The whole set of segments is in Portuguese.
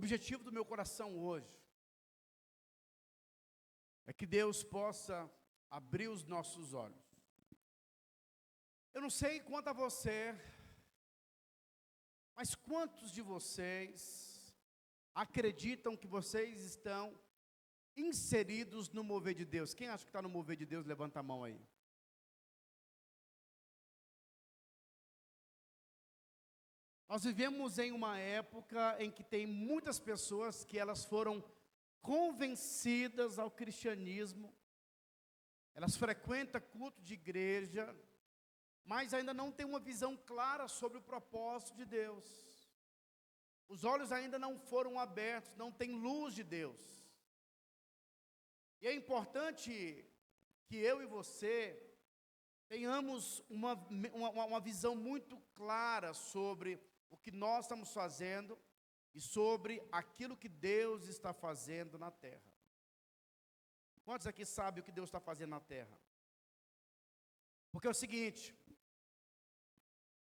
objetivo do meu coração hoje é que Deus possa abrir os nossos olhos. Eu não sei quanto a você, mas quantos de vocês acreditam que vocês estão inseridos no mover de Deus? Quem acha que está no mover de Deus, levanta a mão aí. Nós vivemos em uma época em que tem muitas pessoas que elas foram convencidas ao cristianismo, elas frequentam culto de igreja, mas ainda não tem uma visão clara sobre o propósito de Deus. Os olhos ainda não foram abertos, não tem luz de Deus. E é importante que eu e você tenhamos uma visão muito clara sobre o que nós estamos fazendo e sobre aquilo que Deus está fazendo na terra. Quantos aqui sabem o que Deus está fazendo na terra? Porque é o seguinte,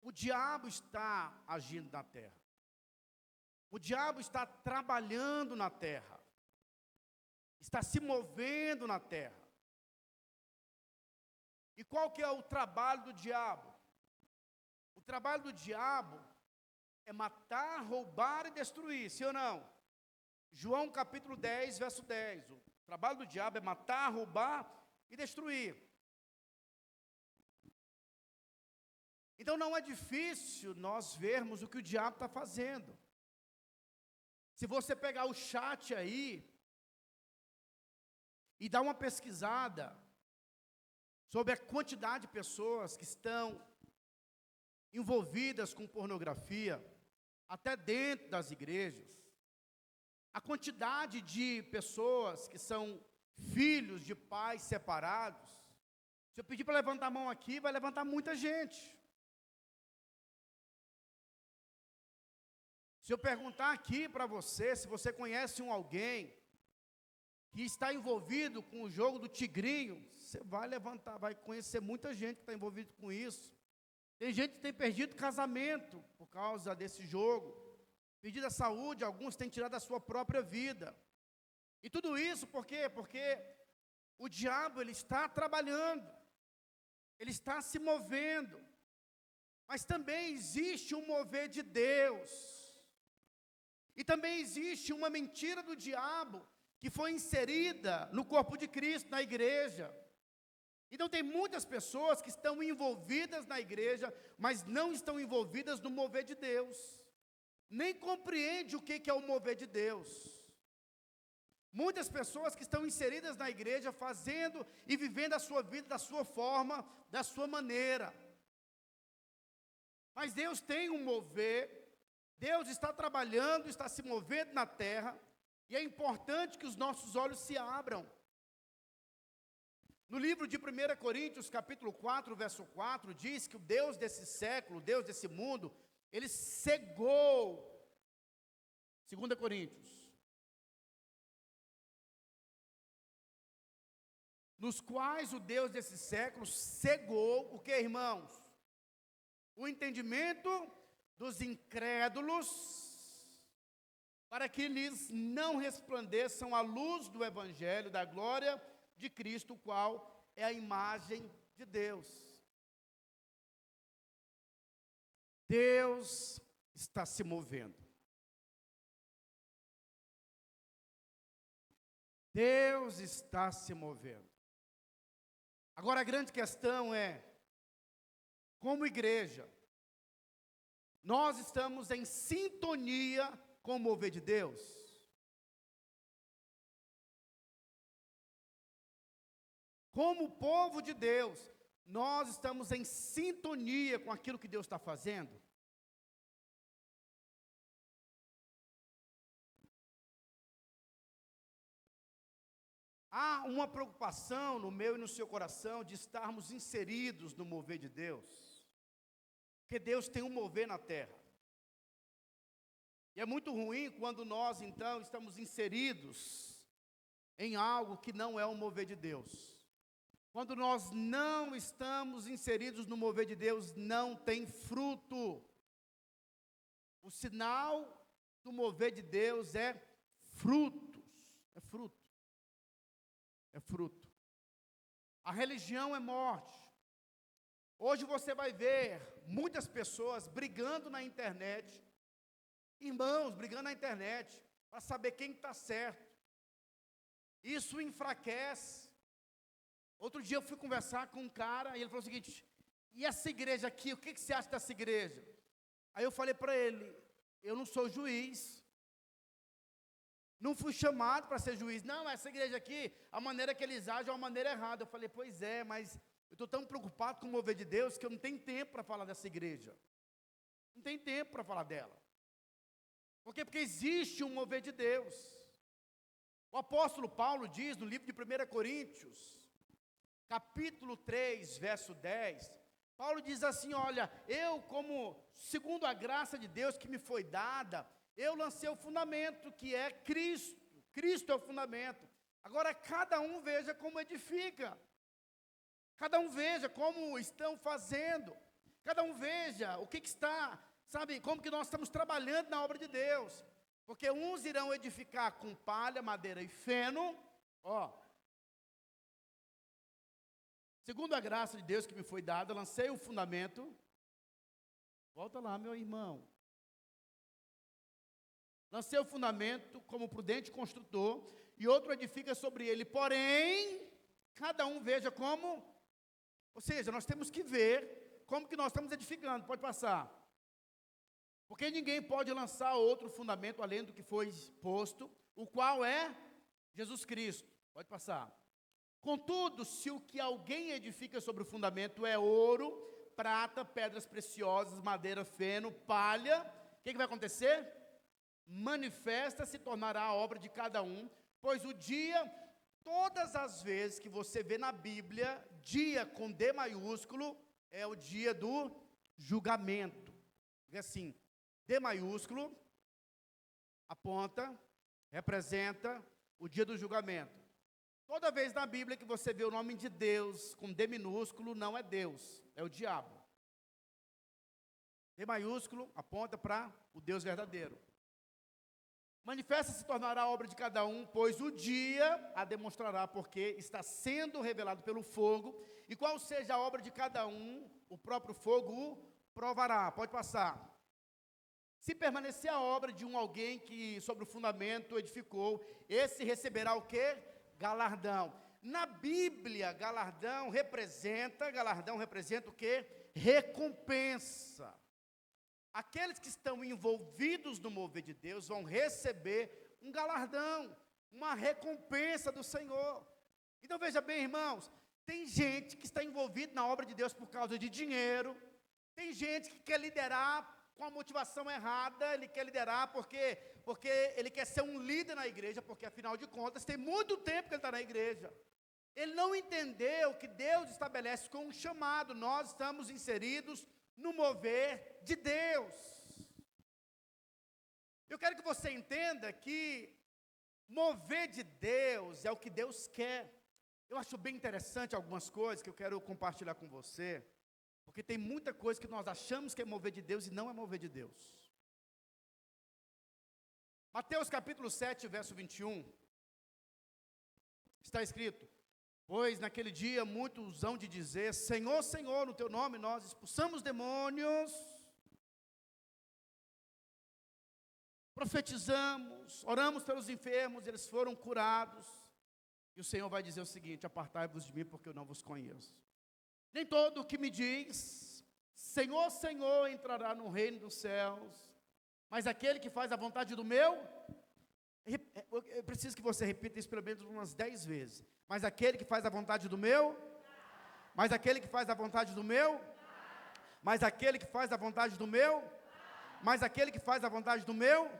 o diabo está agindo na terra. O diabo está trabalhando na terra. Está se movendo na terra. E qual que é o trabalho do diabo? O trabalho do diabo é matar, roubar e destruir, sim ou não? João capítulo 10, verso 10. O trabalho do diabo é matar, roubar e destruir. Então não é difícil nós vermos o que o diabo está fazendo. Se você pegar o chat aí e dar uma pesquisada sobre a quantidade de pessoas que estão envolvidas com pornografia, até dentro das igrejas, a quantidade de pessoas que são filhos de pais separados, se eu pedir para levantar a mão aqui, vai levantar muita gente. Se eu perguntar aqui para você, se você conhece alguém que está envolvido com o jogo do tigrinho, você vai levantar, vai conhecer muita gente que está envolvido com isso. Tem gente que tem perdido casamento por causa desse jogo, perdido a saúde, alguns têm tirado a sua própria vida. E tudo isso por quê? Porque o diabo, ele está trabalhando, ele está se movendo, mas também existe um mover de Deus. E também existe uma mentira do diabo que foi inserida no corpo de Cristo, na igreja. Então tem muitas pessoas que estão envolvidas na igreja, mas não estão envolvidas no mover de Deus. Nem compreende o que é o mover de Deus. Muitas pessoas que estão inseridas na igreja, fazendo e vivendo a sua vida da sua forma, da sua maneira. Mas Deus tem um mover. Deus está trabalhando, está se movendo na terra, e é importante que os nossos olhos se abram. No livro de 1 Coríntios, capítulo 4, verso 4, diz que o Deus desse século, o Deus desse mundo, ele cegou. 2 Coríntios. Nos quais o Deus desse século cegou, o que, irmãos? O entendimento dos incrédulos, para que lhes não resplandeçam a luz do evangelho da glória de Cristo, o qual é a imagem de Deus. Deus está se movendo. Deus está se movendo. Agora a grande questão é, como igreja, nós estamos em sintonia com o mover de Deus? Como povo de Deus, nós estamos em sintonia com aquilo que Deus está fazendo? Há uma preocupação no meu e no seu coração de estarmos inseridos no mover de Deus. Porque Deus tem um mover na terra. E é muito ruim quando nós, então, estamos inseridos em algo que não é o mover de Deus. Quando nós não estamos inseridos no mover de Deus, não tem fruto. O sinal do mover de Deus é frutos. É fruto. É fruto. A religião é morte. Hoje você vai ver muitas pessoas brigando na internet, irmãos brigando na internet, para saber quem está certo. Isso enfraquece. Outro dia eu fui conversar com um cara, e ele falou o seguinte: e essa igreja aqui, o que você acha dessa igreja? Aí eu falei para ele: eu não sou juiz, não fui chamado para ser juiz. Não, essa igreja aqui, a maneira que eles agem é uma maneira errada. Eu falei: pois é, mas eu estou tão preocupado com o mover de Deus, que eu não tenho tempo para falar dessa igreja. Não tenho tempo para falar dela. Por quê? Porque existe um mover de Deus. O apóstolo Paulo diz no livro de 1 Coríntios, capítulo 3, verso 10, Paulo diz assim: olha, eu como, segundo a graça de Deus que me foi dada, eu lancei o fundamento, que é Cristo. Cristo é o fundamento. Agora, cada um veja como edifica. Cada um veja como estão fazendo. Cada um veja o que está, sabe, como que nós estamos trabalhando na obra de Deus. Porque uns irão edificar com palha, madeira e feno, segundo a graça de Deus que me foi dada, lancei o fundamento. Volta lá, meu irmão. Lancei o fundamento como prudente construtor, e outro edifica sobre ele. Porém, cada um veja como, ou seja, nós temos que ver como que nós estamos edificando. Pode passar. Porque ninguém pode lançar outro fundamento além do que foi posto, o qual é Jesus Cristo. Pode passar. Contudo, se o que alguém edifica sobre o fundamento é ouro, prata, pedras preciosas, madeira, feno, palha, o que vai acontecer? Manifesta se tornará a obra de cada um, pois o dia, todas as vezes que você vê na Bíblia, dia com D maiúsculo, é o dia do julgamento. É assim, D maiúsculo aponta, representa o dia do julgamento. Toda vez na Bíblia que você vê o nome de Deus com D minúsculo, não é Deus, é o diabo. D maiúsculo aponta para o Deus verdadeiro. Manifesta se tornará a obra de cada um, pois o dia a demonstrará, porque está sendo revelado pelo fogo, e qual seja a obra de cada um, o próprio fogo o provará. Pode passar. Se permanecer a obra de alguém que sobre o fundamento edificou, esse receberá o quê? Galardão. Na Bíblia, galardão representa o quê? Recompensa. Aqueles que estão envolvidos no mover de Deus vão receber um galardão, uma recompensa do Senhor. Então veja bem, irmãos, tem gente que está envolvida na obra de Deus por causa de dinheiro, tem gente que quer liderar com a motivação errada, ele quer liderar porque ele quer ser um líder na igreja, porque afinal de contas tem muito tempo que ele está na igreja. Ele não entendeu que Deus estabelece com um chamado, nós estamos inseridos no mover de Deus. Eu quero que você entenda que mover de Deus é o que Deus quer. Eu acho bem interessante algumas coisas que eu quero compartilhar com você, porque tem muita coisa que nós achamos que é mover de Deus e não é mover de Deus. Mateus capítulo 7, verso 21, está escrito: pois naquele dia muitos hão de dizer: Senhor, Senhor, no teu nome nós expulsamos demônios, profetizamos, oramos pelos enfermos, eles foram curados. E o Senhor vai dizer o seguinte: apartai-vos de mim, porque eu não vos conheço. Nem todo o que me diz Senhor, Senhor entrará no reino dos céus, mas aquele que faz a vontade do meu, eu preciso que você repita isso pelo menos umas 10 vezes. Mas aquele que faz a vontade do meu, mas aquele que faz a vontade do meu, mas aquele que faz a vontade do meu, mas aquele que faz a vontade do meu.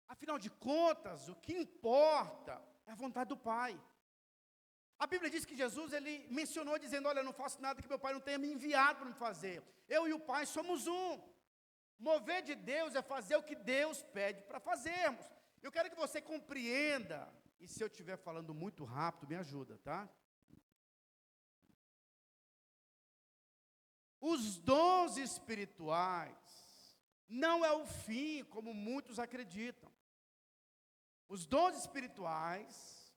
Afinal de contas, o que importa é a vontade do Pai. A Bíblia diz que Jesus, ele mencionou dizendo: olha, eu não faço nada que meu Pai não tenha me enviado para me fazer. Eu e o Pai somos um. Mover de Deus é fazer o que Deus pede para fazermos. Eu quero que você compreenda, e se eu estiver falando muito rápido, me ajuda, tá? Os dons espirituais não é o fim, como muitos acreditam. Os dons espirituais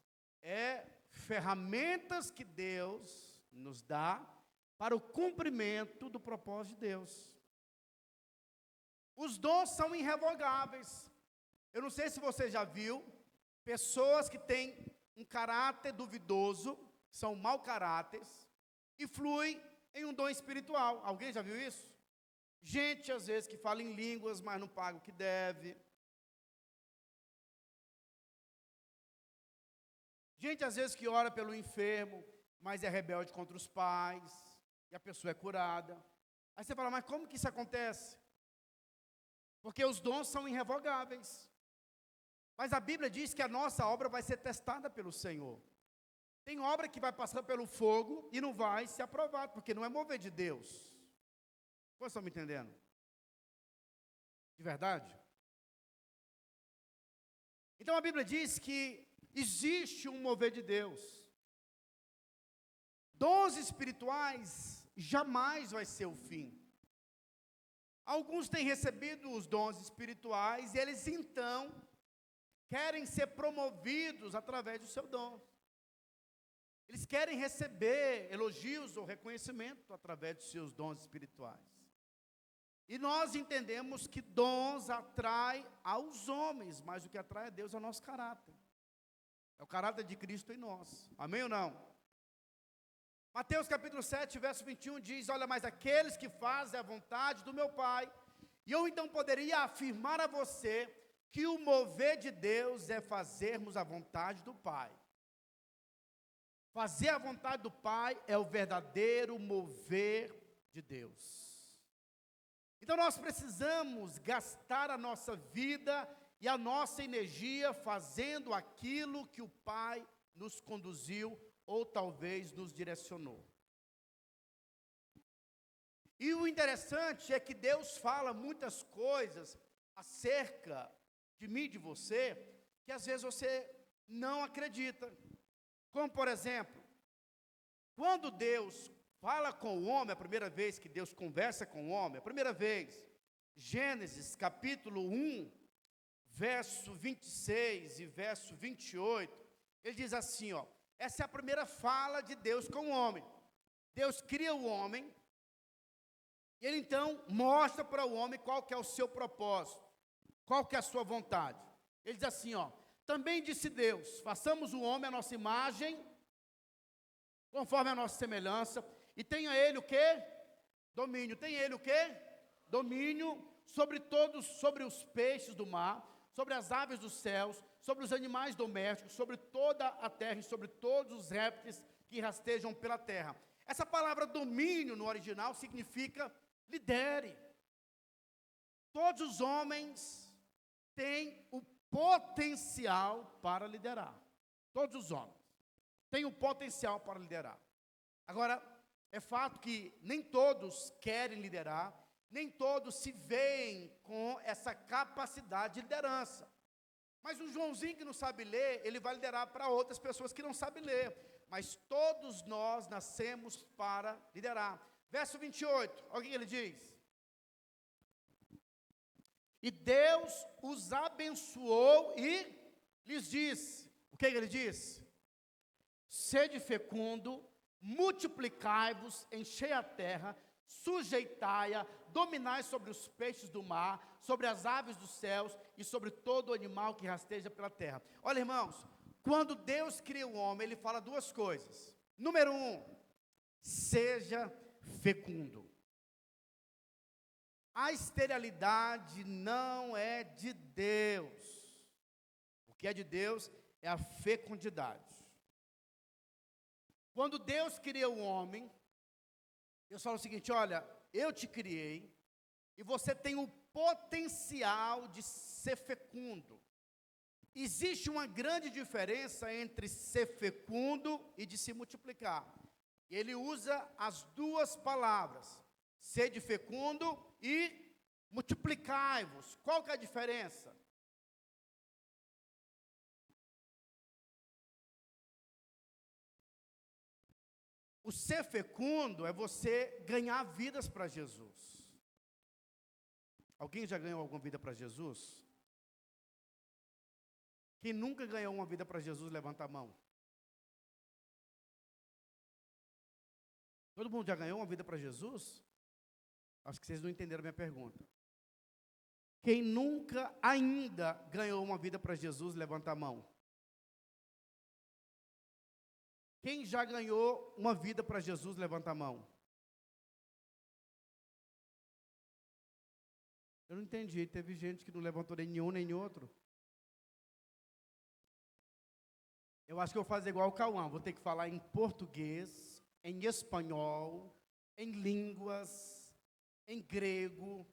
ferramentas que Deus nos dá para o cumprimento do propósito de Deus. Os dons são irrevogáveis. Eu não sei se você já viu pessoas que têm um caráter duvidoso, são mau caráteres, e fluem em um dom espiritual. Alguém já viu isso? Gente, às vezes, que fala em línguas, mas não paga o que deve. Gente, às vezes, que ora pelo enfermo, mas é rebelde contra os pais, e a pessoa é curada. Aí você fala, mas como que isso acontece? Porque os dons são irrevogáveis. Mas a Bíblia diz que a nossa obra vai ser testada pelo Senhor. Tem obra que vai passar pelo fogo e não vai ser aprovada, porque não é mover de Deus. Vocês estão me entendendo? De verdade? Então a Bíblia diz que existe um mover de Deus. Dons espirituais jamais vai ser o fim. Alguns têm recebido os dons espirituais e eles então querem ser promovidos através do seu dom. Eles querem receber elogios ou reconhecimento através dos seus dons espirituais. E nós entendemos que dons atraem aos homens, mas o que atrai a Deus é o nosso caráter. É o caráter de Cristo em nós. Amém ou não? Mateus capítulo 7, verso 21 diz, olha, mas aqueles que fazem a vontade do meu Pai, e eu então poderia afirmar a você que o mover de Deus é fazermos a vontade do Pai. Fazer a vontade do Pai é o verdadeiro mover de Deus. Então nós precisamos gastar a nossa vida e a nossa energia fazendo aquilo que o Pai nos conduziu ou talvez nos direcionou. E o interessante é que Deus fala muitas coisas acerca de mim e de você, que às vezes você não acredita. Como, por exemplo, quando Deus fala com o homem, a primeira vez que Deus conversa com o homem, a primeira vez, Gênesis capítulo 1, verso 26 e verso 28, ele diz assim, ó, essa é a primeira fala de Deus com o homem. Deus cria o homem, e ele então mostra para o homem qual que é o seu propósito, qual que é a sua vontade. Ele diz assim, ó, também disse Deus, façamos o homem à nossa imagem, conforme a nossa semelhança, e tenha ele o quê? Domínio. Tem ele o quê? Domínio sobre todos, sobre os peixes do mar, sobre as aves dos céus, sobre os animais domésticos, sobre toda a terra e sobre todos os répteis que rastejam pela terra. Essa palavra domínio no original significa lidere. Todos os homens têm o potencial para liderar. Todos os homens têm o potencial para liderar. Agora, é fato que nem todos querem liderar, nem todos se veem com essa capacidade de liderança. Mas um Joãozinho que não sabe ler, ele vai liderar para outras pessoas que não sabem ler. Mas todos nós nascemos para liderar. Verso 28, olha o que ele diz. E Deus os abençoou e lhes disse, o que ele disse? Sede fecundo, multiplicai-vos, enchei a terra, sujeitai-a, dominai sobre os peixes do mar, sobre as aves dos céus e sobre todo animal que rasteja pela terra. Olha, irmãos, quando Deus cria o homem, ele fala duas coisas. Número 1, seja fecundo. A esterilidade não é de Deus. O que é de Deus é a fecundidade. Quando Deus cria o homem, Deus fala o seguinte, olha, eu te criei e você tem o potencial de ser fecundo. Existe uma grande diferença entre ser fecundo e de se multiplicar. Ele usa as duas palavras, sede fecundo e multiplicai-vos. Qual que é a diferença? O ser fecundo é você ganhar vidas para Jesus. Alguém já ganhou alguma vida para Jesus? Quem nunca ganhou uma vida para Jesus, levanta a mão. Todo mundo já ganhou uma vida para Jesus? Acho que vocês não entenderam a minha pergunta. Quem nunca ainda ganhou uma vida para Jesus, levanta a mão. Quem já ganhou uma vida para Jesus, levanta a mão. Eu não entendi, teve gente que não levantou nem nenhum, nem outro. Eu acho que eu vou fazer igual o Cauã, vou ter que falar em português, em espanhol, em línguas, em grego.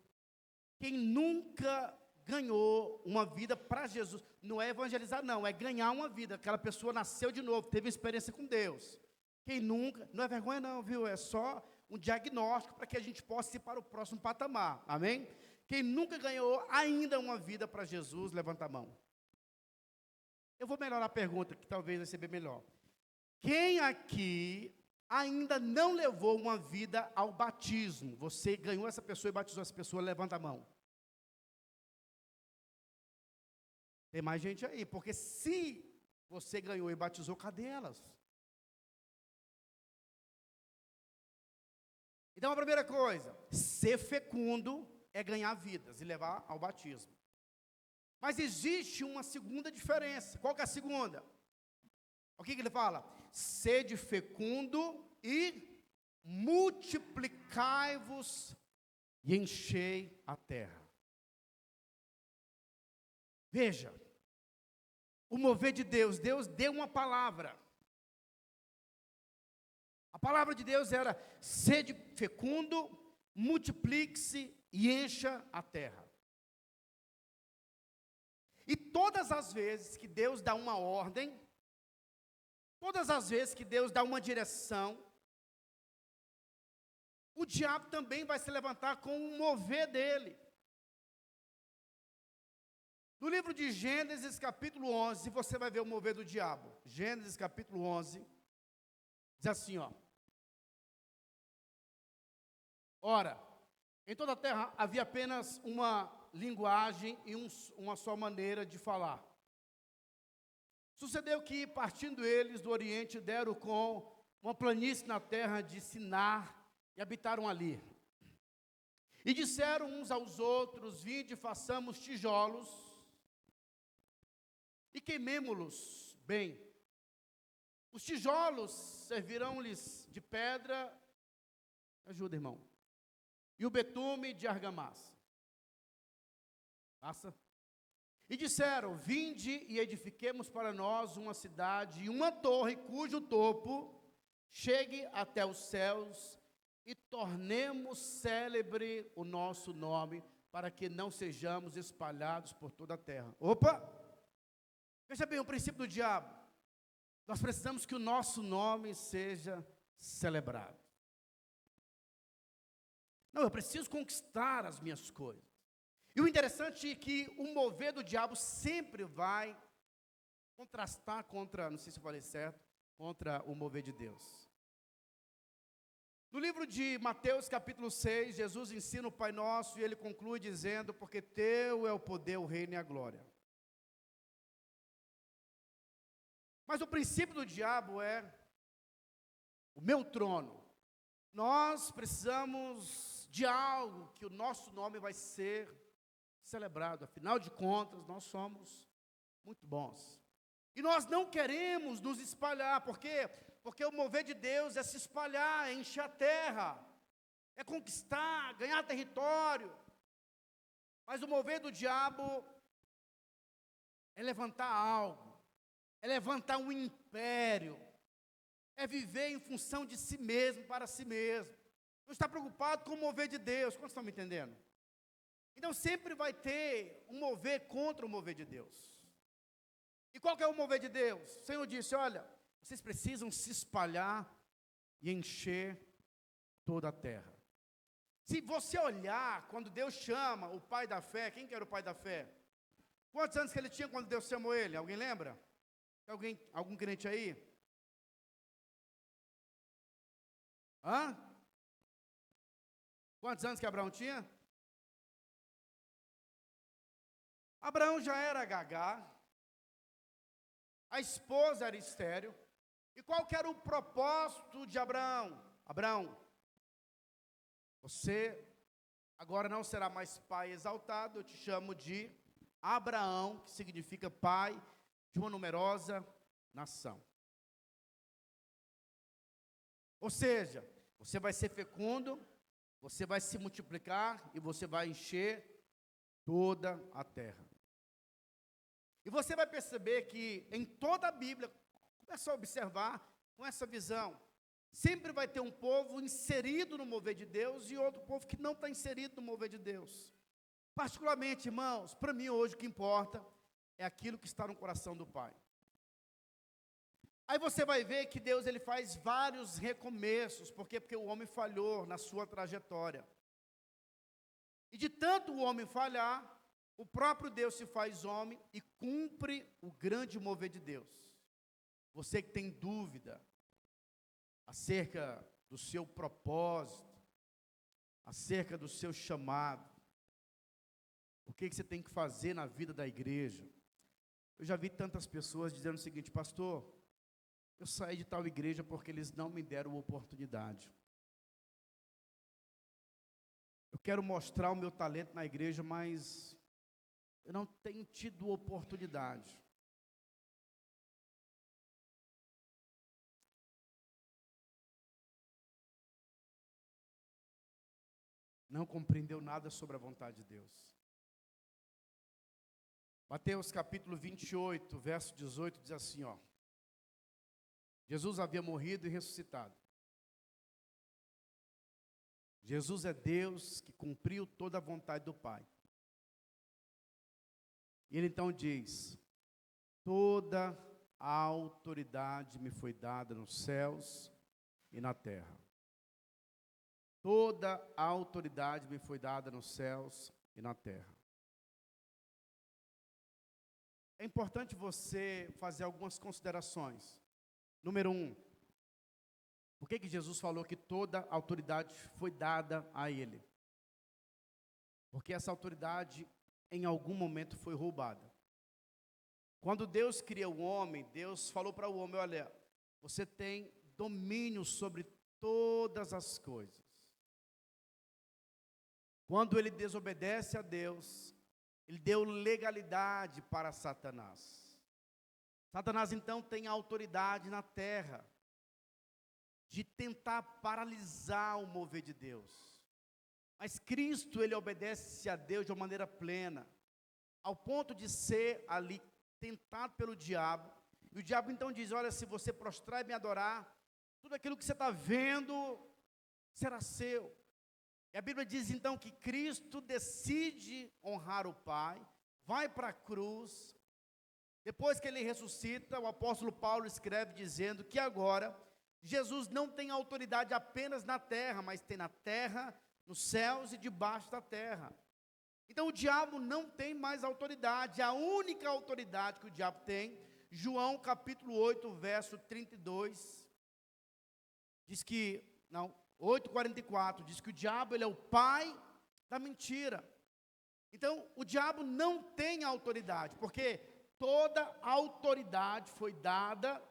Quem nunca ganhou uma vida para Jesus, não é evangelizar não, é ganhar uma vida. Aquela pessoa nasceu de novo, teve experiência com Deus. Quem nunca, não é vergonha não, viu? É só um diagnóstico para que a gente possa ir para o próximo patamar, amém? Quem nunca ganhou ainda uma vida para Jesus, levanta a mão. Eu vou melhorar a pergunta, que talvez vai ser bem melhor. Quem aqui ainda não levou uma vida ao batismo? Você ganhou essa pessoa e batizou essa pessoa, levanta a mão. Tem mais gente aí, porque se você ganhou e batizou, cadê elas? Então a primeira coisa, ser fecundo é ganhar vidas e levar ao batismo. Mas existe uma segunda diferença. Qual que é a segunda? O que ele fala? Sede fecundo e multiplicai-vos e enchei a terra. Veja, o mover de Deus, Deus deu uma palavra. A palavra de Deus era: sede fecundo, multiplique-se e encha a terra. E todas as vezes que Deus dá uma ordem, todas as vezes que Deus dá uma direção, o diabo também vai se levantar com o mover dele. No livro de Gênesis, capítulo 11, você vai ver o mover do diabo. Gênesis, capítulo 11, diz assim, ó. Ora, em toda a terra havia apenas uma linguagem e uma só maneira de falar. Sucedeu que, partindo eles do Oriente, deram com uma planície na terra de Sinar e habitaram ali. E disseram uns aos outros: vinde, façamos tijolos e queimemo-los bem. Os tijolos servirão-lhes de pedra, ajuda, irmão, e o betume de argamassa. Passa. E disseram: vinde e edifiquemos para nós uma cidade e uma torre cujo topo chegue até os céus e tornemos célebre o nosso nome, para que não sejamos espalhados por toda a terra. Opa! Veja bem o princípio do diabo. Nós precisamos que o nosso nome seja celebrado. Não, eu preciso conquistar as minhas coisas. E o interessante é que o mover do diabo sempre vai contrastar contra, não sei se eu falei certo, contra o mover de Deus. No livro de Mateus, capítulo 6, Jesus ensina o Pai Nosso e ele conclui dizendo: porque teu é o poder, o reino e a glória. Mas o princípio do diabo é o meu trono. Nós precisamos de algo que o nosso nome vai ser celebrado. Afinal de contas, nós somos muito bons. E nós não queremos nos espalhar. Por quê? Porque o mover de Deus é se espalhar, é encher a terra, é conquistar, ganhar território. Mas o mover do diabo é levantar algo, é levantar um império, é viver em função de si mesmo, para si mesmo. Não está preocupado com o mover de Deus. Quantos estão me entendendo? Então sempre vai ter um mover contra o mover de Deus. E qual que é o mover de Deus? O Senhor disse: olha, vocês precisam se espalhar e encher toda a terra. Se você olhar, quando Deus chama o pai da fé, quem que era o pai da fé? Quantos anos que ele tinha quando Deus chamou ele? Alguém lembra? Algum crente aí? Hã? Quantos anos que Abraão tinha? Abraão já era gagá, a esposa era estéril. E qual que era o propósito de Abraão? Abraão, você agora não será mais pai exaltado, eu te chamo de Abraão, que significa pai de uma numerosa nação. Ou seja, você vai ser fecundo, você vai se multiplicar e você vai encher toda a terra. E você vai perceber que em toda a Bíblia, começa a observar com essa visão, sempre vai ter um povo inserido no mover de Deus e outro povo que não está inserido no mover de Deus. Particularmente, irmãos, para mim hoje o que importa é aquilo que está no coração do Pai. Aí você vai ver que Deus ele faz vários recomeços, por quê? Porque o homem falhou na sua trajetória. E de tanto o homem falhar, o próprio Deus se faz homem e cumpre o grande mover de Deus. Você que tem dúvida acerca do seu propósito, acerca do seu chamado, o que você tem que fazer na vida da igreja. Eu já vi tantas pessoas dizendo o seguinte: pastor, eu saí de tal igreja porque eles não me deram oportunidade. Eu quero mostrar o meu talento na igreja, mas eu não tenho tido oportunidade. Não compreendeu nada sobre a vontade de Deus. Mateus capítulo 28, verso 18, diz assim, ó. Jesus havia morrido e ressuscitado. Jesus é Deus que cumpriu toda a vontade do Pai. E ele então diz: toda a autoridade me foi dada nos céus e na terra. Toda a autoridade me foi dada nos céus e na terra. É importante você fazer algumas considerações. Número 1, por que Jesus falou que toda a autoridade foi dada a ele? Porque essa autoridade, em algum momento, foi roubada. Quando Deus cria o homem, Deus falou para o homem: olha, você tem domínio sobre todas as coisas. Quando ele desobedece a Deus, ele deu legalidade para Satanás. Satanás, então, tem autoridade na terra de tentar paralisar o mover de Deus. Mas Cristo, ele obedece a Deus de uma maneira plena, ao ponto de ser ali tentado pelo diabo. E o diabo então diz: olha, se você prostrar e me adorar, tudo aquilo que você está vendo será seu. E a Bíblia diz então que Cristo decide honrar o Pai, vai para a cruz. Depois que ele ressuscita, o apóstolo Paulo escreve dizendo que agora Jesus não tem autoridade apenas na terra, mas tem na terra, nos céus e debaixo da terra. Então o diabo não tem mais autoridade. A única autoridade que o diabo tem, João capítulo 8, verso 32, diz que, não, 8:44, diz que o diabo ele é o pai da mentira. Então o diabo não tem autoridade, porque toda a autoridade foi dada.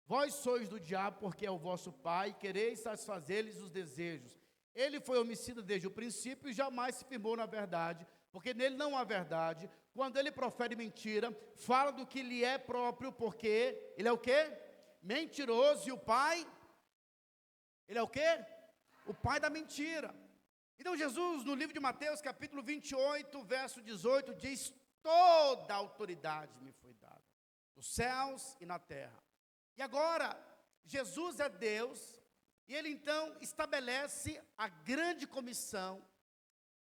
Vós sois do diabo, porque é o vosso pai, e quereis satisfazer-lhes os desejos. Ele foi homicida desde o princípio e jamais se firmou na verdade, porque nele não há verdade. Quando ele profere mentira, fala do que lhe é próprio, porque ele é o quê? Mentiroso, e o pai, ele é o quê? O pai da mentira. Então Jesus, no livro de Mateus, capítulo 28, verso 18, diz: toda a autoridade me foi dada, nos céus e na terra. E agora, Jesus é Deus, e Ele então estabelece a grande comissão.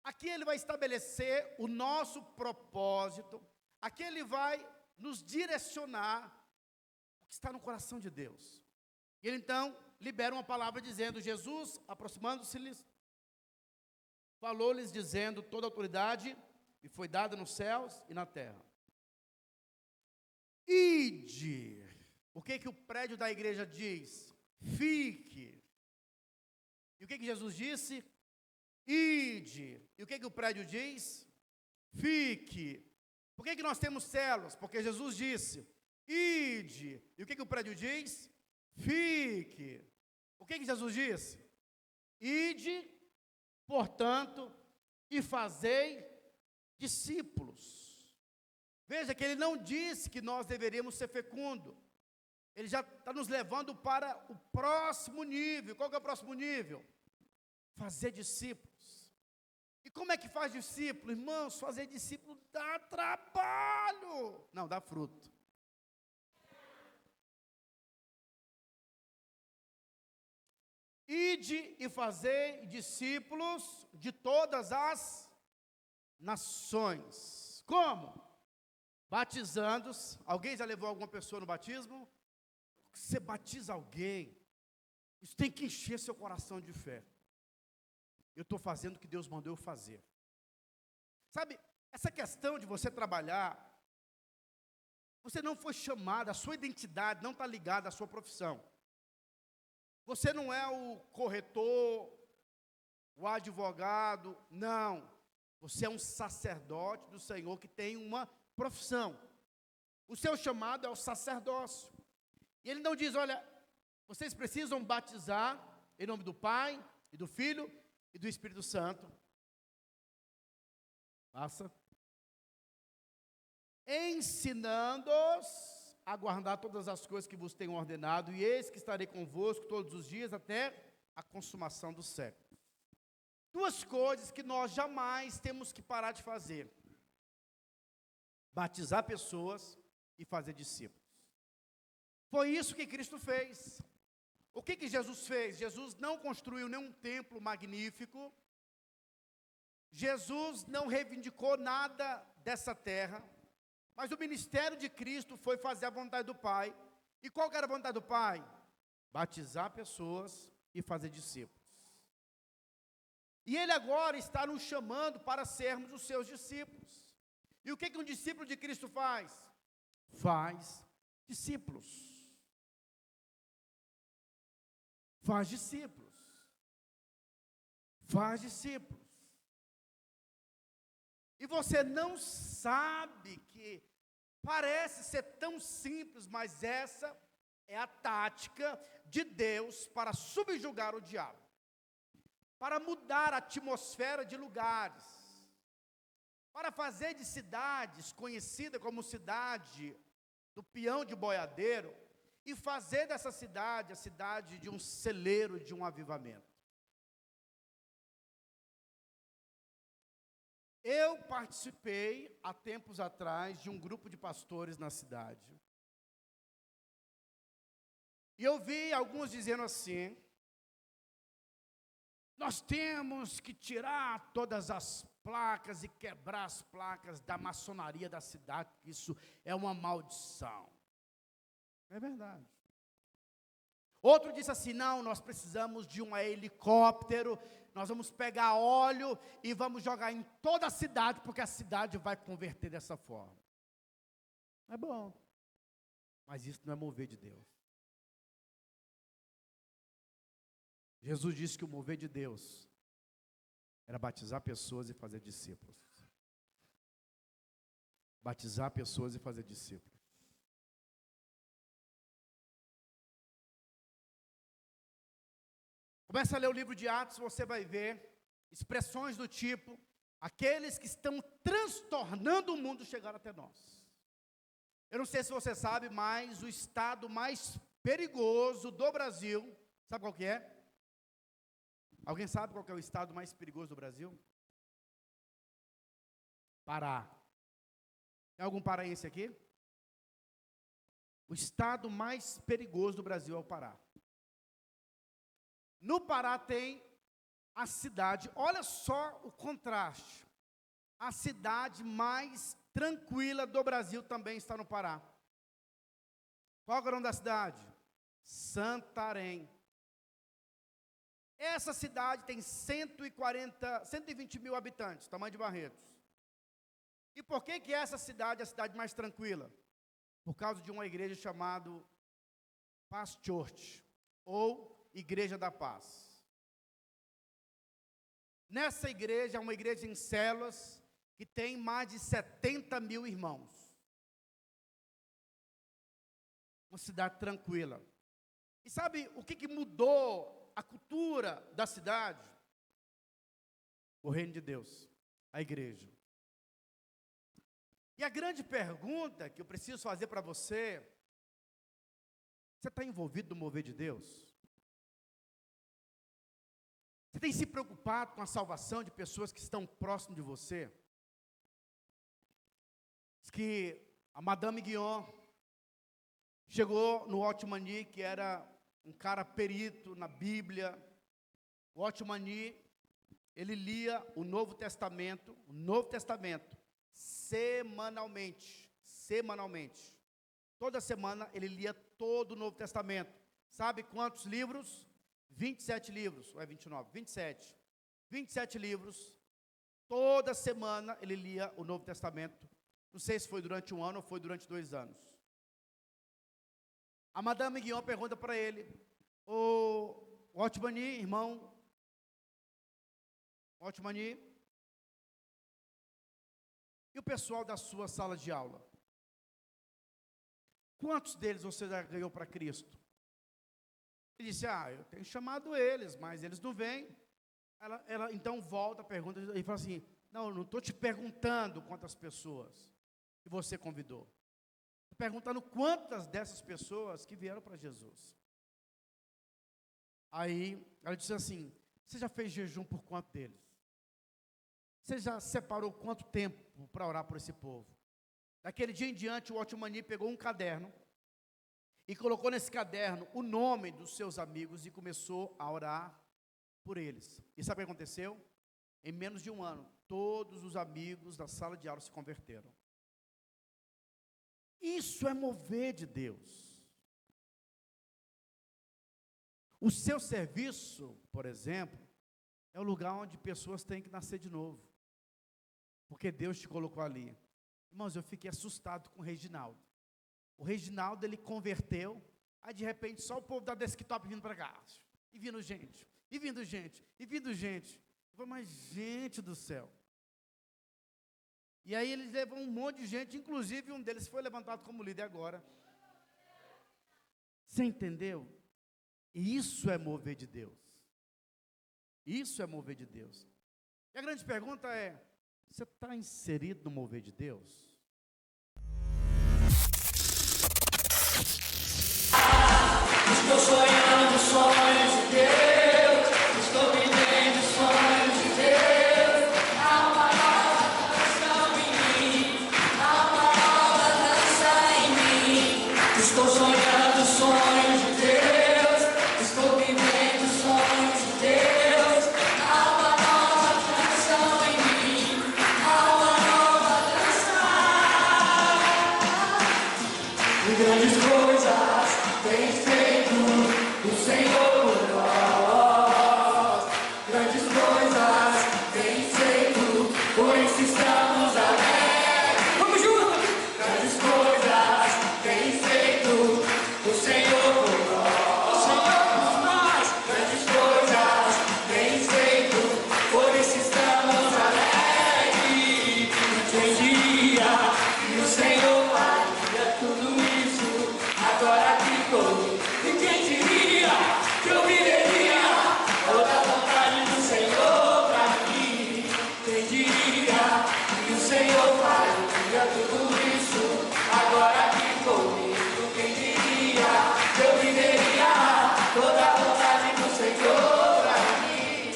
Aqui Ele vai estabelecer o nosso propósito, aqui Ele vai nos direcionar o que está no coração de Deus. E Ele então libera uma palavra dizendo: Jesus, aproximando-se-lhes, falou-lhes dizendo: toda a autoridade me foi dada nos céus e na terra. Ide. O que o prédio da igreja diz? Fique. E o que Jesus disse? Ide. E o que o prédio diz? fique. Por que nós temos células? Porque Jesus disse, ide. E o que o prédio diz? Fique. O que Jesus disse? Ide, portanto, e fazei discípulos. Veja que ele não disse que nós deveríamos ser fecundos. Ele já está nos levando para o próximo nível. Qual que é o próximo nível? Fazer discípulos. E como é que faz discípulo? Irmãos, fazer discípulo dá trabalho. Não, dá fruto. Ide e fazei discípulos de todas as nações. Como? Batizando-os. Alguém já levou alguma pessoa no batismo? Você batiza alguém, isso tem que encher seu coração de fé. Eu estou fazendo o que Deus mandou eu fazer. Sabe, essa questão de você trabalhar, você não foi chamado, a sua identidade não está ligada à sua profissão. Você não é o corretor, o advogado, não. Você é um sacerdote do Senhor que tem uma profissão. O seu chamado é o sacerdócio. E ele não diz, olha, vocês precisam batizar em nome do Pai, e do Filho, e do Espírito Santo. Passa. Ensinando-os a guardar todas as coisas que vos tenho ordenado, e eis que estarei convosco todos os dias até a consumação do século. Duas coisas que nós jamais temos que parar de fazer: batizar pessoas e fazer discípulos. Foi isso que Cristo fez. O que Jesus fez? Jesus não construiu nenhum templo magnífico. Jesus não reivindicou nada dessa terra. Mas o ministério de Cristo foi fazer a vontade do Pai. E qual que era a vontade do Pai? Batizar pessoas e fazer discípulos. E Ele agora está nos chamando para sermos os seus discípulos. E o que um discípulo de Cristo faz? Faz discípulos. Faz discípulos. Faz discípulos. E você não sabe que parece ser tão simples, mas essa é a tática de Deus para subjugar o diabo, para mudar a atmosfera de lugares, para fazer de cidades conhecida como cidade do peão de boiadeiro, e fazer dessa cidade a cidade de um celeiro de um avivamento. Eu participei, há tempos atrás, de um grupo de pastores na cidade. E eu vi alguns dizendo assim: nós temos que tirar todas as placas e quebrar as placas da maçonaria da cidade, porque isso é uma maldição. É verdade. Outro disse assim: não, nós precisamos de um helicóptero, nós vamos pegar óleo e vamos jogar em toda a cidade, porque a cidade vai converter dessa forma. É bom, mas isso não é mover de Deus. Jesus disse que o mover de Deus era batizar pessoas e fazer discípulos. Batizar pessoas e fazer discípulos. Começa a ler o livro de Atos, você vai ver expressões do tipo: aqueles que estão transtornando o mundo chegaram até nós. Eu não sei se você sabe, mas o estado mais perigoso do Brasil, sabe qual que é? Alguém sabe qual que é o estado mais perigoso do Brasil? Pará. Tem algum paraense aqui? O estado mais perigoso do Brasil é o Pará. No Pará tem a cidade, olha só o contraste. A cidade mais tranquila do Brasil também está no Pará. Qual é o nome da cidade? Santarém. Essa cidade tem 120 mil habitantes, tamanho de Barretos. E por que essa cidade é a cidade mais tranquila? Por causa de uma igreja chamada Paz Church, ou Igreja da Paz. Nessa igreja, é uma igreja em células, que tem mais de 70 mil irmãos. Uma cidade tranquila. E sabe o que mudou a cultura da cidade? O reino de Deus, a igreja. E a grande pergunta que eu preciso fazer para você: você está envolvido no mover de Deus? Você tem se preocupado com a salvação de pessoas que estão próximas de você? Diz que a Madame Guion chegou no Otmani, que era um cara perito na Bíblia. O Otmani, ele lia o Novo Testamento semanalmente. Toda semana ele lia todo o Novo Testamento. Sabe quantos livros? 27 livros, ou é 29? 27. 27 livros. Toda semana ele lia o Novo Testamento. Não sei se foi durante um ano ou foi durante 2 anos. A Madame Guion pergunta para ele: o Otmani, irmão Otmani, e o pessoal da sua sala de aula? Quantos deles você já ganhou para Cristo? Ele disse: eu tenho chamado eles, mas eles não vêm. Ela então volta a pergunta e fala assim: não estou te perguntando quantas pessoas que você convidou. Estou perguntando quantas dessas pessoas que vieram para Jesus. Aí ela disse assim: você já fez jejum por quanto deles? Você já separou quanto tempo para orar por esse povo? Daquele dia em diante, o Otmani pegou um caderno e colocou nesse caderno o nome dos seus amigos e começou a orar por eles. E sabe o que aconteceu? Em menos de um ano, todos os amigos da sala de aula se converteram. Isso é mover de Deus. O seu serviço, por exemplo, é o lugar onde pessoas têm que nascer de novo, porque Deus te colocou ali. Irmãos, eu fiquei assustado com o Reginaldo. O Reginaldo, ele converteu, aí de repente só o povo da desktop vindo para cá, e vindo gente, e vindo gente, e vindo gente. Eu falei: mas gente do céu. E aí eles levam um monte de gente, inclusive um deles foi levantado como líder agora. Você entendeu? E isso é mover de Deus. Isso é mover de Deus. E a grande pergunta é: você está inserido no mover de Deus? Estou sonhando sonhos de Deus, estou vivendo sonhos de Deus. Há uma nova canção em mim, há uma nova dança em mim. Estou sonhando sonhos de Deus, estou vivendo sonhos de Deus. Há uma nova canção em mim, há uma nova dança. E grandes coisas tens feito o Senhor por nós. Grandes coisas tens feito, por isso estamos alegres. Vamos juntos! Grandes coisas tens feito o Senhor por nós. O Senhor por nós. Grandes coisas tens feito, por isso estamos alegres. Quem diria que o Senhor faria tudo isso agora que estou? E quem diria que eu viveria toda a vontade do Senhor pra mim? Quem diria que o Senhor faria tudo isso agora que comigo? Quem diria que eu viveria toda a vontade do Senhor pra mim?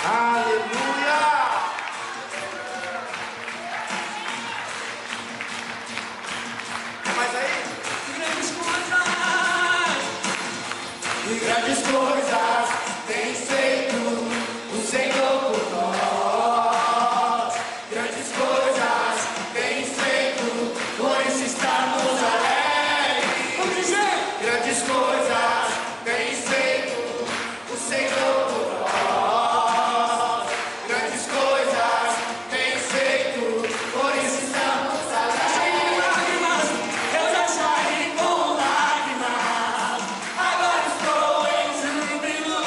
Aleluia! Tem mais aí? Grandes coisas tens feito o Senhor por nós. Grandes coisas tens feito, por isso estamos alegres. Vamos dizer! Grandes coisas tens feito o Senhor por nós. Grandes coisas tens feito, por isso estamos alegres. Lágrimas, eu já saí com lágrimas. Agora estou em júbilo.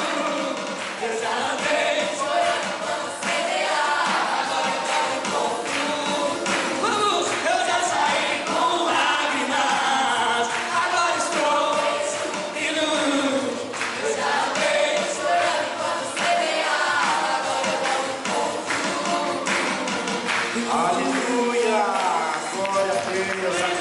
Aleluia! Glória a Deus.